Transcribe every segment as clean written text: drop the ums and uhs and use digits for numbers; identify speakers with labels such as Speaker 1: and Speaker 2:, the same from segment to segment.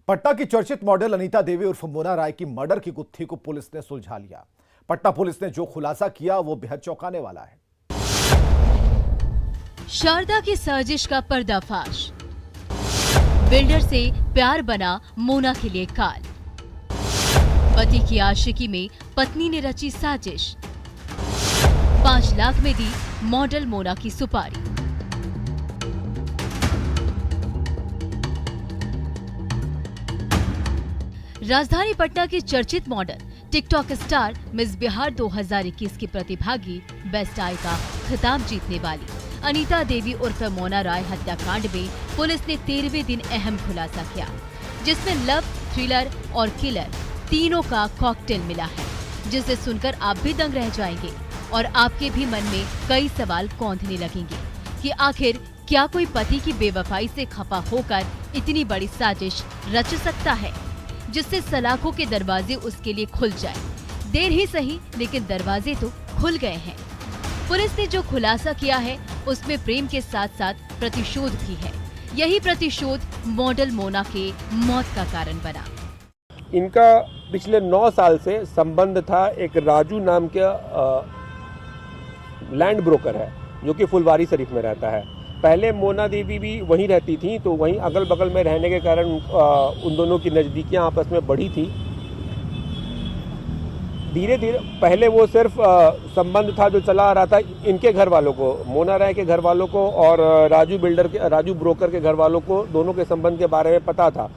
Speaker 1: पटना की चर्चित मॉडल अनीता देवी उर्फ मोना राय की मर्डर की गुत्थी को पुलिस ने सुलझा लिया। पटना पुलिस ने जो खुलासा किया वो बेहद चौंकाने वाला है।
Speaker 2: शारदा की साजिश का पर्दाफाश, बिल्डर से प्यार बना मोना के लिए काल, पति की आशिकी में पत्नी ने रची साजिश, 5 लाख में दी मॉडल मोना की सुपारी। राजधानी पटना की चर्चित model TikTok star miss Bihar 2021 की प्रतिभागी बेस्ट आई का खिताब जीतने वाली अनीता देवी उर्फ मोना राय हत्याकांड में पुलिस ने 13वें दिन अहम खुलासा किया, जिसमें लव, थ्रिलर और किलर तीनों का कॉकटेल मिला है, जिसे सुनकर आप भी दंग रह जाएंगे और आपके भी मन में कई सवाल कौंधने लगेंगे कि आखिर क्या कोई पति की बेवफाई से खफा होकर इतनी बड़ी साजिश रच सकता है, जिससे सलाखों के दरवाजे उसके लिए खुल जाए। देर ही सही, लेकिन दरवाजे तो खुल गए हैं। पुलिस ने जो खुलासा किया है उसमें प्रेम के साथ साथ प्रतिशोध भी है। यही प्रतिशोध मॉडल मोना के मौत का कारण बना।
Speaker 3: इनका पिछले 9 साल से संबंध था। एक राजू नाम के लैंड ब्रोकर है जो कि फुलवारी शरीफ में रहता है। पहले मोना देवी भी वहीं रहती थी, तो वहीं अगल बगल में रहने के कारण उन दोनों की नज़दीकियां आपस में बढ़ी थी। धीरे धीरे पहले वो सिर्फ संबंध था जो चला आ रहा था इनके घर वालों को, मोना राय के घर वालों को और राजू ब्रोकर के घर वालों को, दोनों के संबंध के बारे में पता था।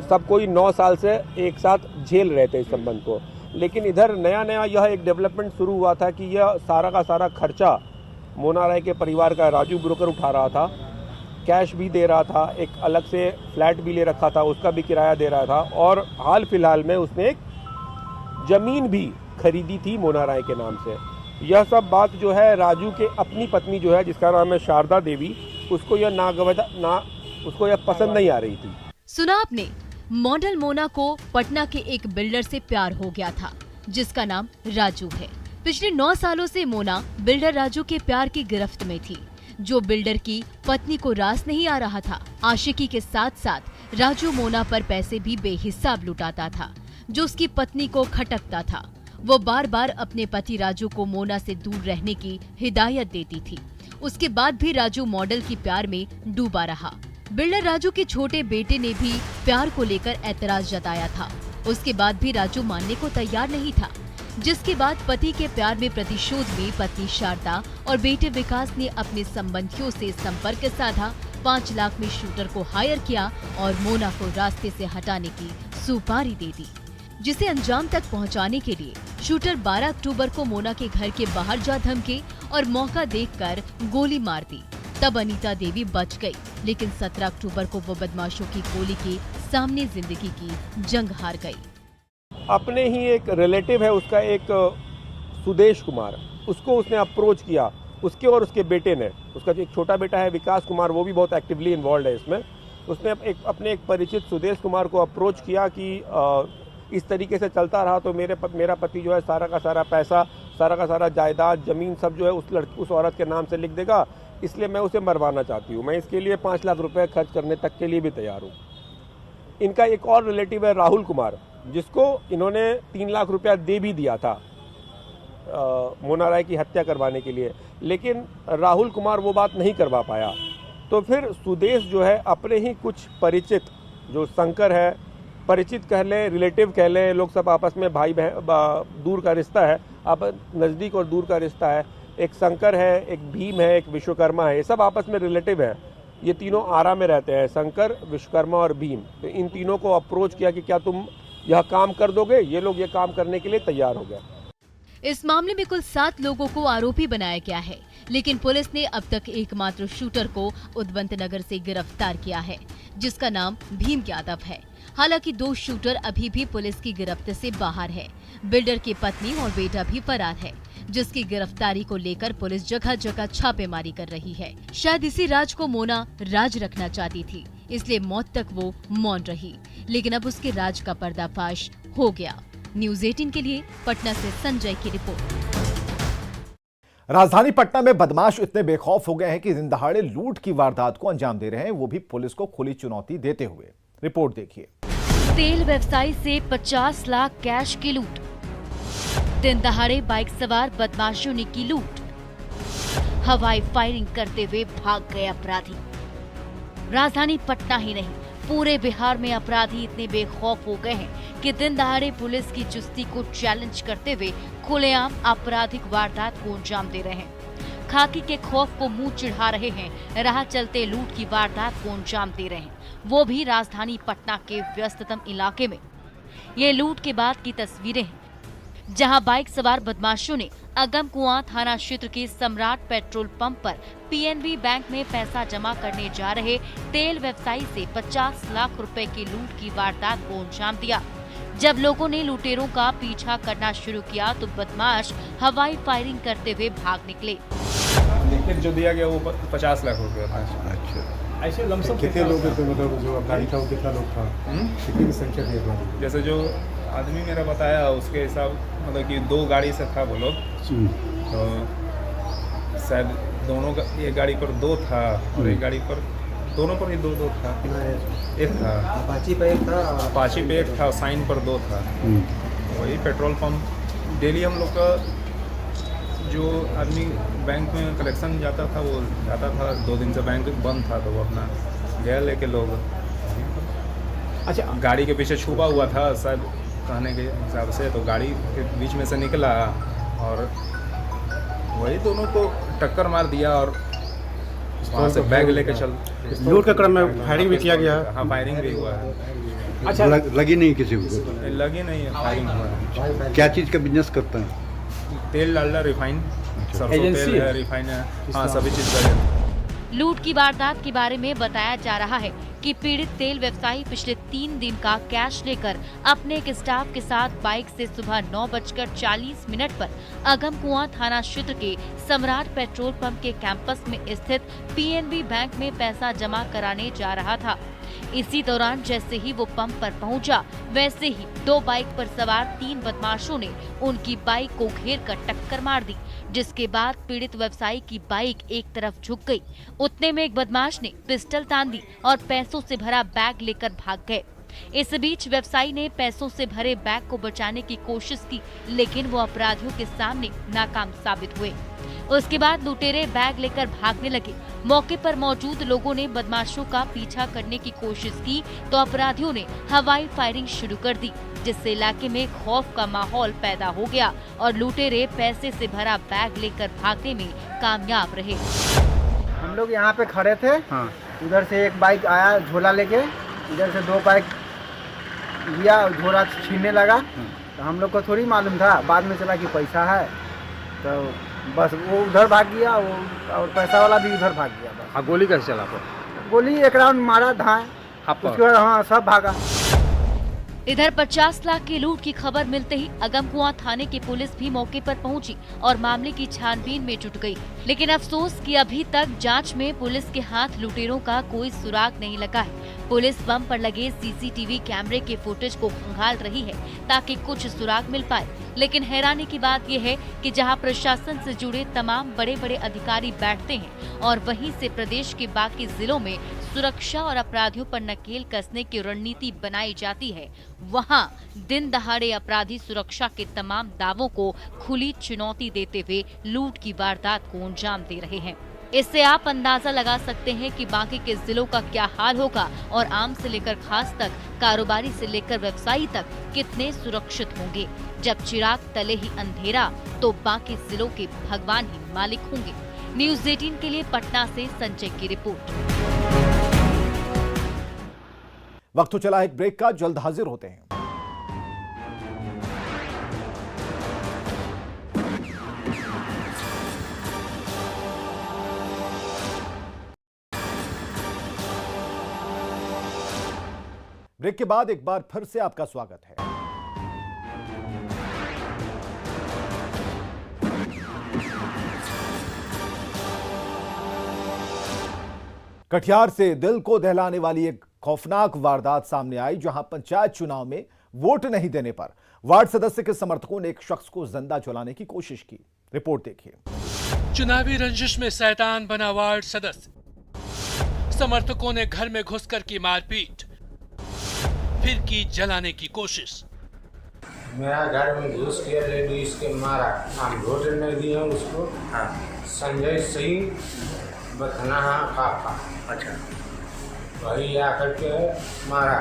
Speaker 3: सब कोई 9 साल से एक साथ झेल रहे थे इस संबंध को। लेकिन इधर नया नया यह एक डेवलपमेंट शुरू हुआ था कि यह सारा का सारा खर्चा मोना राय के परिवार का राजू ब्रोकर उठा रहा था, कैश भी दे रहा था, एक अलग से फ्लैट भी ले रखा था, उसका भी किराया दे रहा था, और हाल फिलहाल में उसने एक जमीन भी खरीदी थी मोना राय के नाम से। यह सब बात जो है राजू के अपनी पत्नी जो है, जिसका नाम है शारदा देवी, उसको यह पसंद नहीं आ रही थी।
Speaker 2: सुना आपने, मॉडल मोना को पटना के एक बिल्डर से प्यार हो गया था जिसका नाम राजू है। पिछले 9 सालों से मोना बिल्डर राजू के प्यार की गिरफ्त में थी, जो बिल्डर की पत्नी को रास नहीं आ रहा था। आशिकी के साथ साथ राजू मोना पर पैसे भी बेहिसाब लुटाता था, जो उसकी पत्नी को खटकता था। वो बार बार अपने पति राजू को मोना से दूर रहने की हिदायत देती थी। उसके बाद भी राजू मॉडल की प्यार में डूबा रहा। बिल्डर राजू के छोटे बेटे ने भी प्यार को लेकर ऐतराज जताया था। उसके बाद भी राजू मानने को तैयार नहीं था, जिसके बाद पति के प्यार में प्रतिशोध में पत्नी शारदा और बेटे विकास ने अपने संबंधियों से संपर्क साधा, 5 लाख में शूटर को हायर किया और मोना को रास्ते से हटाने की सुपारी दे दी, जिसे अंजाम तक पहुंचाने के लिए शूटर 12 अक्टूबर को मोना के घर के बाहर जा धमके और मौका देखकर गोली मार दी। तब अनीता देवी बच गई, लेकिन 17 अक्टूबर को वो बदमाशों की गोली के सामने जिंदगी की जंग हार गई।
Speaker 3: अपने ही एक रिलेटिव है उसका, एक सुदेश कुमार, उसको उसने अप्रोच किया, उसके और उसके बेटे ने, उसका जो एक छोटा बेटा है विकास कुमार, वो भी बहुत एक्टिवली इन्वॉल्व है इसमें। उसने अपने एक परिचित सुदेश कुमार को अप्रोच किया कि इस तरीके से चलता रहा तो मेरा पति जो है सारा का सारा पैसा, सारा का सारा जायदाद, जमीन सब जो है उस औरत के नाम से लिख देगा, इसलिए मैं उसे मरवाना चाहती हूँ। मैं इसके लिए 5 लाख रुपए खर्च करने तक के लिए भी तैयार हूँ। इनका एक और रिलेटिव है राहुल कुमार, जिसको इन्होंने 3 लाख रुपया दे भी दिया था मोना राय की हत्या करवाने के लिए, लेकिन राहुल कुमार वो बात नहीं करवा पाया। तो फिर सुदेश जो है अपने ही कुछ परिचित, जो शंकर है, परिचित कह लें, रिलेटिव कह लें, लोग सब आपस में भाई बहन, दूर का रिश्ता है, आप नज़दीक और दूर का रिश्ता है। एक शंकर है, एक भीम है, एक विश्वकर्मा है, ये सब आपस में रिलेटिव है। ये तीनों आरा में रहते हैं, शंकर, विश्वकर्मा और भीम। तो इन तीनों को अप्रोच किया कि क्या तुम यह काम कर दोगे? ये लोग ये काम करने के लिए तैयार हो गए।
Speaker 2: इस मामले में कुल 7 लोगों को आरोपी बनाया गया है, लेकिन पुलिस ने अब तक एकमात्र शूटर को उद्वंत नगर से गिरफ्तार किया है, जिसका नाम भीम यादव है। हालांकि 2 शूटर अभी भी पुलिस की गिरफ्त से बाहर है। बिल्डर की पत्नी और बेटा भी फरार है, जिसकी गिरफ्तारी को लेकर पुलिस जगह जगह छापेमारी कर रही है। शायद इसी राज को मोना राज रखना चाहती थी, इसलिए मौत तक वो मौन रही, लेकिन अब उसके राज का पर्दाफाश हो गया। न्यूज़ 18 के लिए पटना से संजय की रिपोर्ट।
Speaker 1: राजधानी पटना में बदमाश इतने बेखौफ हो गए हैं कि दिन दहाड़े लूट की वारदात को अंजाम दे रहे हैं, वो भी पुलिस को खुली चुनौती देते हुए। रिपोर्ट देखिए।
Speaker 2: तेल व्यवसायी से 50 लाख कैश की लूट। दिन दहाड़े बाइक सवार बदमाशों ने की लूट। हवाई फायरिंग करते हुए भाग गए अपराधी। राजधानी पटना ही नहीं, पूरे बिहार में अपराधी इतने बेखौफ हो गए हैं कि दिन दहाड़े पुलिस की चुस्ती को चैलेंज करते हुए खुलेआम आपराधिक वारदात को अंजाम दे रहे हैं। खाकी के खौफ को मुंह चिढ़ा रहे हैं, राह चलते लूट की वारदात को अंजाम दे रहे हैं, वो भी राजधानी पटना के व्यस्ततम इलाके में। ये लूट के बाद की तस्वीरें हैं, जहां बाइक सवार बदमाशों ने अगम कुआं थाना क्षेत्र के सम्राट पेट्रोल पंप पर पीएनबी बैंक में पैसा जमा करने जा रहे तेल व्यवसायी से 50 लाख रुपए की लूट की वारदात को अंजाम दिया। जब लोगों ने लुटेरों का पीछा करना शुरू किया तो बदमाश हवाई फायरिंग करते हुए भाग निकले।
Speaker 4: लिखित जो दिया गया वो 50 लाख रुपए था।
Speaker 5: अच्छा,
Speaker 4: ऐसे लमसम
Speaker 5: कितने लोग थे? मतलब जो गाड़ी था वो कितना लोग था? कितनी संख्या थी गाड़ी?
Speaker 4: जैसे जो आदमी मेरा बताया उसके हिसाब मतलब कि 2 गाड़ी से था वो लोग, तो शायद दोनों एक गाड़ी पर 2 था और एक गाड़ी पर दोनों पर ही 2 था। एक था
Speaker 6: अपाची पे एक था,
Speaker 4: अपाची पे एक था, साइन पर 2 था। वही पेट्रोल पंप डेली हम लोग का जो आदमी बैंक में कलेक्शन जाता था वो जाता था, 2 दिन से बैंक बंद था तो वो अपना गया लेके लोग। अच्छा, गाड़ी के पीछे छुपा हुआ था शायद कहने के हिसाब से, तो गाड़ी के बीच में से निकला और वही दोनों को टक्कर मार दिया और वहाँ से बैग लेके चल।
Speaker 5: लूट के क्रम में फायरिंग भी किया गया?
Speaker 4: हाँ, फायरिंग भी हुआ है।
Speaker 5: अच्छा, लगी नहीं किसी को?
Speaker 4: लगी नहीं है, फायरिंग हुआ है।
Speaker 5: क्या चीज़ का बिजनेस करते हैं?
Speaker 4: तेल डालना, रिफाइन, सरसों तेल है, रिफाइन है, हाँ सभी चीज़ का।
Speaker 2: लूट की वारदात के बारे में बताया जा रहा है कि पीड़ित तेल व्यवसायी पिछले 3 दिन का कैश लेकर अपने एक स्टाफ के साथ बाइक से सुबह 9:40 पर अगम कुआं थाना क्षेत्र के सम्राट पेट्रोल पंप के कैंपस में स्थित पीएनबी बैंक में पैसा जमा कराने जा रहा था। इसी दौरान जैसे ही वो पंप पर पहुंचा, वैसे ही 2 बाइक पर सवार 3 बदमाशों ने उनकी बाइक को घेर कर टक्कर मार दी, जिसके बाद पीड़ित व्यवसायी की बाइक एक तरफ झुक गई। उतने में एक बदमाश ने पिस्टल तान दी और पैसों से भरा बैग लेकर भाग गए। इस बीच व्यवसायी ने पैसों से भरे बैग को बचाने की कोशिश की, लेकिन वो अपराधियों के सामने नाकाम साबित हुए। उसके बाद लुटेरे बैग लेकर भागने लगे। मौके पर मौजूद लोगों ने बदमाशों का पीछा करने की कोशिश की तो अपराधियों ने हवाई फायरिंग शुरू कर दी, जिससे इलाके में खौफ का माहौल पैदा हो गया और लुटेरे पैसे से भरा बैग लेकर भागने में कामयाब रहे।
Speaker 6: हम लोग यहाँ पे खड़े थे। हाँ। उधर से एक बाइक आया झोला लेके, इधर से 2 बाइक लिया, झोला छीनने लगा। तो हम लोग को थोड़ी मालूम था, बाद में चला कि पैसा है, तो बस वो उधर भाग गया, वो और पैसा वाला भी उधर भाग गया। बस।
Speaker 4: गोली कैसे चला?
Speaker 6: गोली एक राउंड मारा, धाए, उसके बाद हाँ सब भागा।
Speaker 2: इधर 50 लाख की लूट की खबर मिलते ही अगमकुआं थाने की पुलिस भी मौके पर पहुंची और मामले की छानबीन में जुट गई। लेकिन अफसोस कि अभी तक जांच में पुलिस के हाथ लुटेरों का कोई सुराग नहीं लगा है। पुलिस बम पर लगे सीसीटीवी कैमरे के फुटेज को खंगाल रही है ताकि कुछ सुराग मिल पाए। लेकिन हैरानी की बात यह है कि जहां प्रशासन से जुड़े तमाम बड़े बड़े अधिकारी बैठते हैं और वहीं से प्रदेश के बाकी जिलों में सुरक्षा और अपराधियों पर नकेल कसने की रणनीति बनाई जाती है, वहां दिन दहाड़े अपराधी सुरक्षा के तमाम दावों को खुली चुनौती देते हुए लूट की वारदात को अंजाम दे रहे हैं। इससे आप अंदाजा लगा सकते हैं कि बाकी के जिलों का क्या हाल होगा और आम से लेकर खास तक, कारोबारी से लेकर व्यवसायी तक कितने सुरक्षित होंगे। जब चिराग तले ही अंधेरा तो बाकी जिलों के भगवान ही मालिक होंगे। न्यूज़ 18 के लिए पटना से संजय की रिपोर्ट।
Speaker 1: वक्त तो चला एक ब्रेक का, जल्द हाजिर होते हैं। ब्रेक के बाद एक बार फिर से आपका स्वागत है। कटिहार से दिल को दहलाने वाली एक खौफनाक वारदात सामने आई, जहां पंचायत चुनाव में वोट नहीं देने पर वार्ड सदस्य के समर्थकों ने एक शख्स को जिंदा जलाने की कोशिश की। रिपोर्ट देखिए।
Speaker 7: चुनावी रंजिश में शैतान बना वार्ड सदस्य, समर्थकों ने घर में घुसकर की मारपीट, फिर की जलाने की कोशिश।
Speaker 8: मेरा घर में घुस के लेडीज के मारा, हम वोट नहीं दिए उसको। हाँ। संजय सिंह बथनाहा काका। अच्छा। वही आकर के मारा।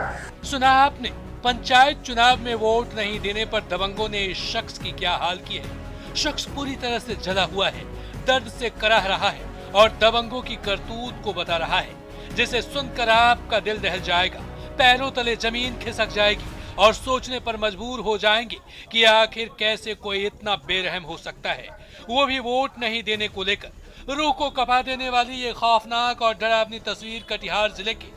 Speaker 7: सुना आपने, पंचायत चुनाव में वोट नहीं देने पर दबंगों ने इस शख्स की क्या हाल की है। शख्स पूरी तरह से जला हुआ है, दर्द से कराह रहा है और दबंगों की करतूत को बता रहा है, जिसे सुनकर आपका दिल दहल जाएगा, पैरों तले जमीन खिसक जाएगी और सोचने पर मजबूर हो जाएंगे कि आखिर कैसे कोई इतना बेरहम हो सकता है, वो भी वोट नहीं देने को लेकर। रूह को कपा देने वाली ये खौफनाक और डरावनी तस्वीर कटिहार जिले के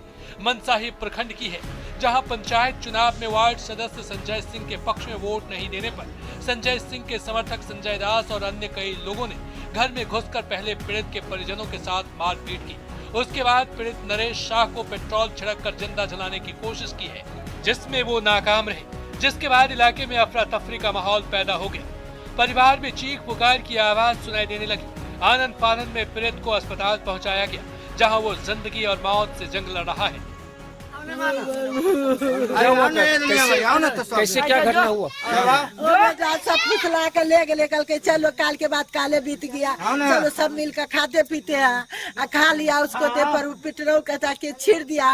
Speaker 7: मनसाही प्रखंड की है, जहां पंचायत चुनाव में वार्ड सदस्य संजय सिंह के पक्ष में वोट नहीं देने पर संजय सिंह के समर्थक संजय दास और अन्य कई लोगों ने घर में घुसकर पहले पीड़ित के परिजनों के साथ मारपीट की। उसके बाद पीड़ित नरेश शाह को पेट्रोल छिड़ककर जिंदा जलाने की कोशिश की है, जिसमें वो नाकाम रहे, जिसके बाद इलाके में अफरा तफरी का माहौल पैदा हो गया। परिवार में चीख पुकार की आवाज सुनाई देने लगी। आनंद फानंद में पीड़ित को अस्पताल पहुंचाया गया, जहां वो जिंदगी और मौत से जंग लड़ रहा है।
Speaker 6: कैसे क्या घटना हुआ?
Speaker 9: सब फुसला के ले गए, कल के चलो काल के बाद काले बीत गया, चलो सब मिल कर खाते पीते हैं। खा लिया उसको दे पर पेट्रोल के छिड़ दिया,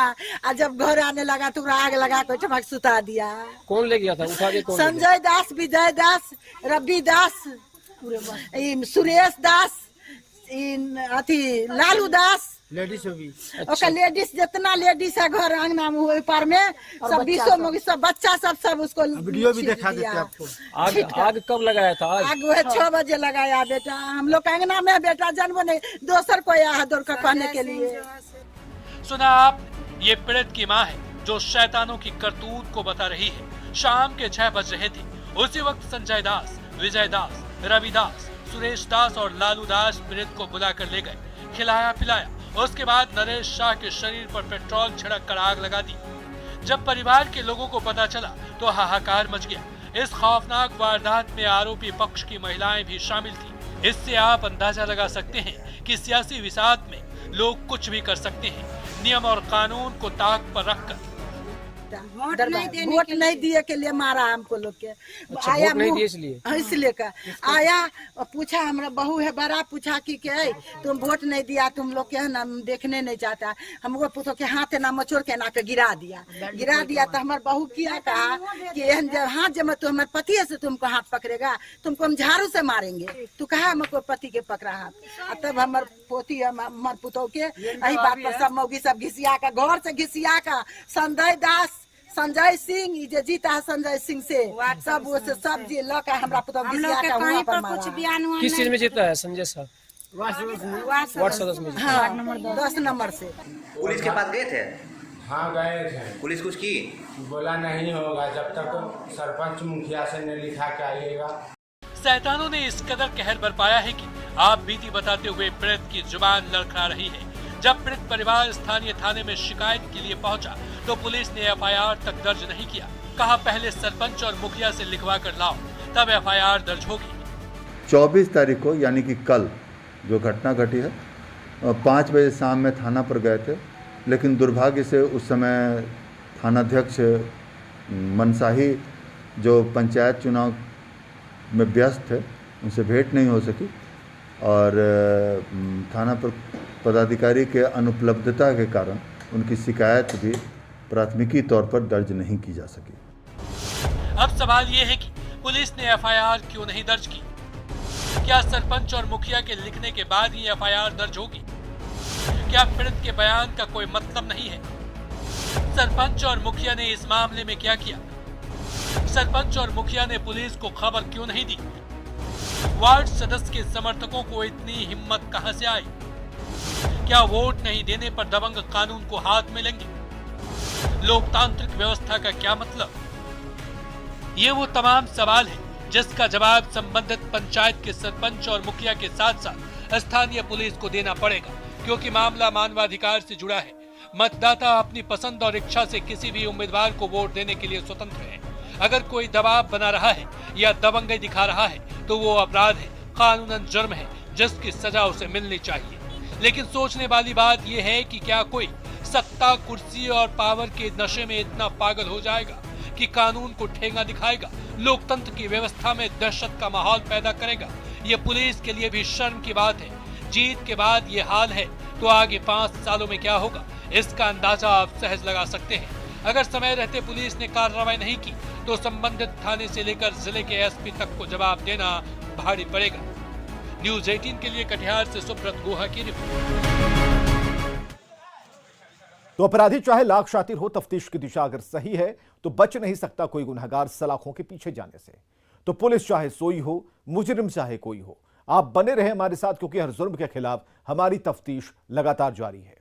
Speaker 9: और जब घर आने लगा तो आग लगा कर चमक सुता दिया।
Speaker 6: कौन ले गया था? उठा के कौन?
Speaker 9: संजय दास, विजय दास, रवि दास, सुरेश दास, अथी लालू दास,
Speaker 6: लेडीज भी।
Speaker 9: अच्छा। लेडीज जितना लेडीज है घर अंगना में पर में सब बीसों में सब बच्चा सब उसको
Speaker 6: वीडियो भी दिखा देते आपको। आग कब लगाया था?
Speaker 9: आग वह 6 बजे लगाया बेटा, हम लोग अंगना में बेटा जन्म नहीं, दोसर को यहाँ दौड़ कर कहने के लिए।
Speaker 7: सुना आप, ये पीड़ित की माँ है जो शैतानों की करतूत को बता रही है। शाम के 6 बज रहे थे, उसी वक्त संजय दास, विजय दास, रवि दास, सुरेश दास और लालू दास पीड़ित को बुलाकर ले गए, खिलाया पिलाया। उसके बाद नरेश शाह के शरीर पर पेट्रोल छिड़क कर आग लगा दी। जब परिवार के लोगों को पता चला तो हाहाकार मच गया। इस खौफनाक वारदात में आरोपी पक्ष की महिलाएं भी शामिल थी। इससे आप अंदाजा लगा सकते हैं कि सियासी विसात में लोग कुछ भी कर सकते हैं, नियम और कानून को ताक पर रखकर।
Speaker 9: वोट नहीं दिए के लिए मारा हमको लोग के।
Speaker 6: अच्छा,
Speaker 9: आया
Speaker 6: वोट नहीं दिए इसलिए
Speaker 9: का आया और पूछा, हमरा बहू है बड़ा, पूछा कि के तुम वोट नहीं दिया, तुम लोग के ना देखने नहीं चाहता। हमको पूछो के हाथ ना मचोड़ के ना के गिरा दिया तो हमारे बहू किया कहा कि जब हाथ जब तो हमारे पति से तुमको हाथ पकड़ेगा, तुमको हम झाड़ू से मारेंगे। तू कहा हमको पति के पकड़ा हाथ। तब हमारे पोती हमारे पुतों के यही बात पर सब मौगी सब घिसिया का, घर से घिसिया का, संजय दास, संजय सिंह जे जीता है संजय सिंह से सब वो से सब जी लगा हमरा पता कहीं पर कुछ बयान हुआ।
Speaker 6: किस चीज में जीता है संजय साहब? वार्ड सदस्य में।
Speaker 9: हाँ, 10 नंबर से।
Speaker 10: पुलिस के पास गए थे?
Speaker 8: हाँ गए थे।
Speaker 10: पुलिस कुछ की?
Speaker 8: बोला नहीं होगा जब तक सरपंच मुखिया से नहीं लिखा के आइएगा।
Speaker 7: शैतानों ने इस कदर कहर बरपाया है कि आप बीती बताते हुए पीड़ित की जुबान लड़खड़ा रही है। जब पीड़ित परिवार स्थानीय थाने में शिकायत के लिए पहुंचा तो पुलिस ने एफआईआर तक दर्ज नहीं किया। कहा पहले सरपंच और मुखिया से लिखवा कर लाओ, तब एफआईआर दर्ज होगी।
Speaker 11: 24 तारीख को यानी कि कल जो घटना घटी है, 5 बजे शाम में थाना पर गए थे, लेकिन दुर्भाग्य से उस समय थानाध्यक्ष मनसाही जो पंचायत चुनाव में व्यस्त थे, उनसे भेंट नहीं हो सकी और थाना पर पदाधिकारी के अनुपलब्धता के कारण उनकी शिकायत भी प्राथमिकी तौर पर दर्ज नहीं की जा सकी।
Speaker 7: अब सवाल ये है कि पुलिस ने एफआईआर क्यों नहीं दर्ज की? क्या सरपंच और मुखिया के लिखने के बाद ही एफआईआर दर्ज होगी? क्या पीड़ित के बयान का कोई मतलब नहीं है? सरपंच और मुखिया ने इस मामले में क्या किया? सरपंच और मुखिया ने पुलिस को खबर क्यों नहीं दी? वार्ड सदस्य के समर्थकों को इतनी हिम्मत कहां से आई? क्या वोट नहीं देने पर दबंग कानून को हाथ में लेंगे? लोकतांत्रिक व्यवस्था का क्या मतलब? ये वो तमाम सवाल है जिसका जवाब संबंधित पंचायत के सरपंच और मुखिया के साथ साथ स्थानीय पुलिस को देना पड़ेगा, क्योंकि मामला मानवाधिकार से जुड़ा है। मतदाता अपनी पसंद और इच्छा से किसी भी उम्मीदवार को वोट देने के लिए स्वतंत्र है। अगर कोई दबाव बना रहा है या दबंगई दिखा रहा है तो वो अपराध है, कानूनन जुर्म है, जिसकी सजा उसे मिलनी चाहिए। लेकिन सोचने वाली बात यह है कि क्या कोई सत्ता, कुर्सी और पावर के नशे में इतना पागल हो जाएगा कि कानून को ठेंगा दिखाएगा, लोकतंत्र की व्यवस्था में दहशत का माहौल पैदा करेगा। ये पुलिस के लिए भी शर्म की बात है। जीत के बाद ये हाल है तो आगे 5 सालों में क्या होगा, इसका अंदाजा आप सहज लगा सकते हैं। अगर समय रहते पुलिस ने कार्रवाई नहीं की तो संबंधित थाने से लेकर जिले के एसपी तक को जवाब देना भारी पड़ेगा। न्यूज 18 के लिए कटिहार से सुब्रत गुहा की रिपोर्ट।
Speaker 1: तो अपराधी चाहे लाख शातिर हो, तफ्तीश की दिशा अगर सही है तो बच नहीं सकता कोई गुनहगार सलाखों के पीछे जाने से। तो पुलिस चाहे सोई हो, मुजरिम चाहे कोई हो, आप बने रहे हमारे साथ, क्योंकि हर जुर्म के खिलाफ हमारी तफ्तीश लगातार जारी है।